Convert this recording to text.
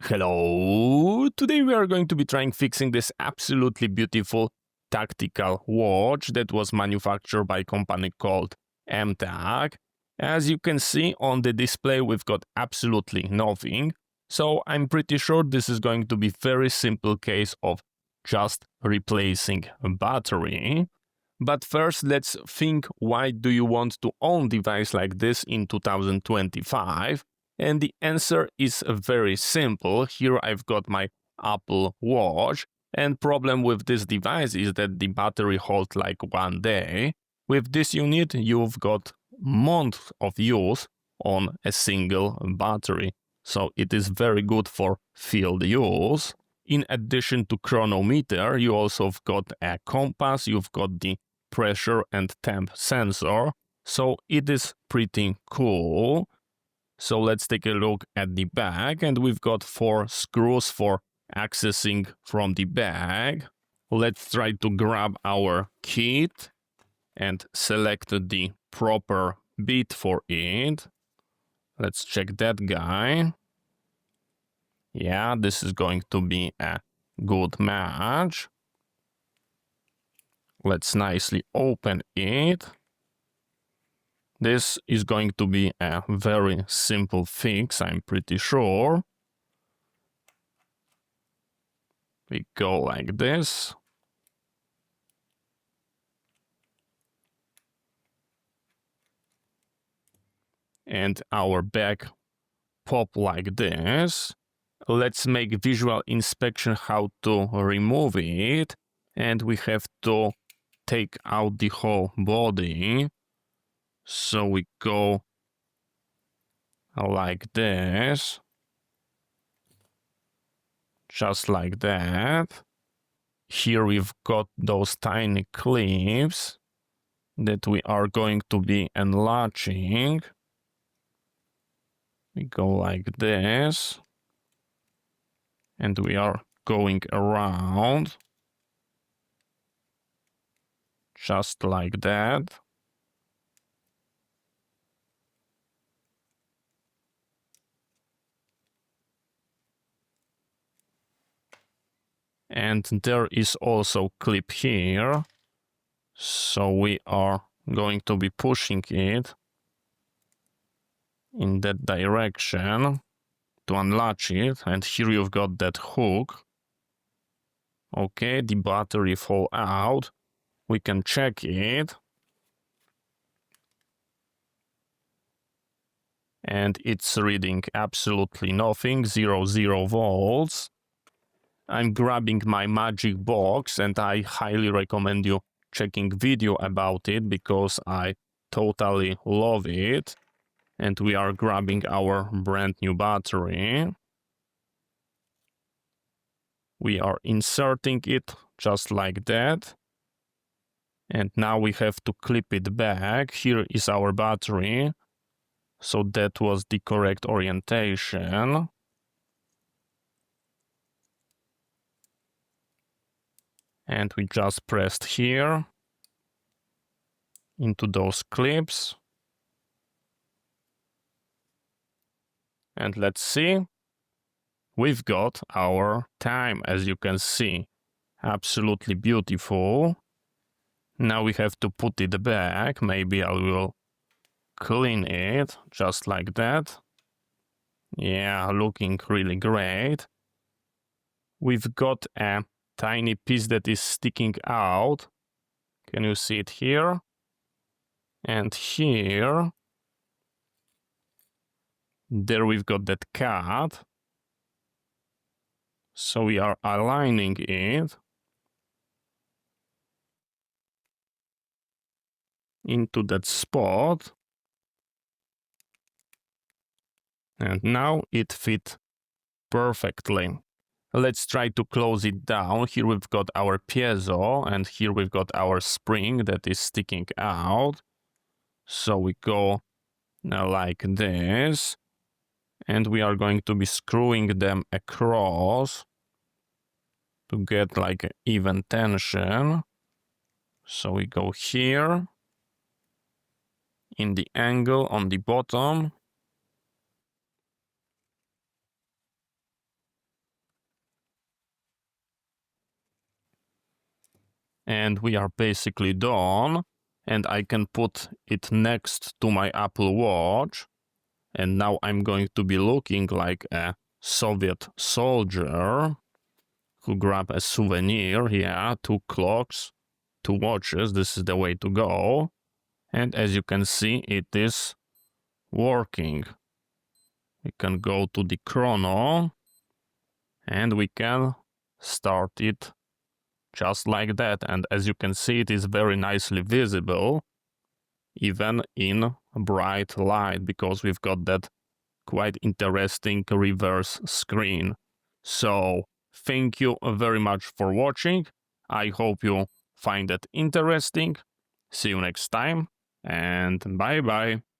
Hello! Today we are going to be trying fixing this absolutely beautiful tactical watch that was manufactured by a company called M-TAC. As you can see on the display, we've got absolutely nothing. So I'm pretty sure this is going to be very simple case of just replacing a battery. But first, let's think, why do you want to own a device like this in 2025? And the answer is very simple. Here I've got my Apple Watch, and problem with this device is that the battery holds like 1 day. With this unit, you've got months of use on a single battery. So it is very good for field use. In addition to chronometer, you also have got a compass, you've got the pressure and temp sensor. So it is pretty cool. So let's take a look at the back, and we've got 4 screws for accessing from the back. Let's try to grab our kit and select the proper bit for it. Let's check that guy. Yeah, this is going to be a good match. Let's nicely open it. This is going to be a very simple fix, I'm pretty sure. We go like this. And our back pop like this. Let's make visual inspection how to remove it. And we have to take out the whole body. So we go like this. Just like that. Here we've got those tiny clips that we are going to be enlarging. We go like this. And we are going around. Just like that. And there is also clip here. So we are going to be pushing it in that direction to unlatch it. And here you've got that hook. Okay, the battery fall out. We can check it. And it's reading absolutely nothing, 0 volts. I'm grabbing my magic box, and I highly recommend you checking video about it because I totally love it. And we are grabbing our brand new battery. We are inserting it just like that. And now we have to clip it back. Here is our battery. So that was the correct orientation. And we just pressed here into those clips. And let's see. We've got our time, as you can see. Absolutely beautiful. Now we have to put it back. Maybe I will clean it just like that. Yeah, looking really great. We've got a tiny piece that is sticking out. Can you see it here? And here. There we've got that cut. So we are aligning it into that spot. And now it fit perfectly. Let's try to close it down. Here we've got our piezo, and here we've got our spring that is sticking out. So we go like this. And we are going to be screwing them across to get like even tension. So we go here in the angle on the bottom. And we are basically done. And I can put it next to my Apple Watch. And now I'm going to be looking like a Soviet soldier who grab a souvenir. Yeah, 2 clocks, 2 watches. This is the way to go. And as you can see, it is working. We can go to the chrono and we can start it just like that. And as you can see, it is very nicely visible, even in bright light, because we've got that quite interesting reverse screen. So thank you very much for watching. I hope you find it interesting. See you next time and bye bye.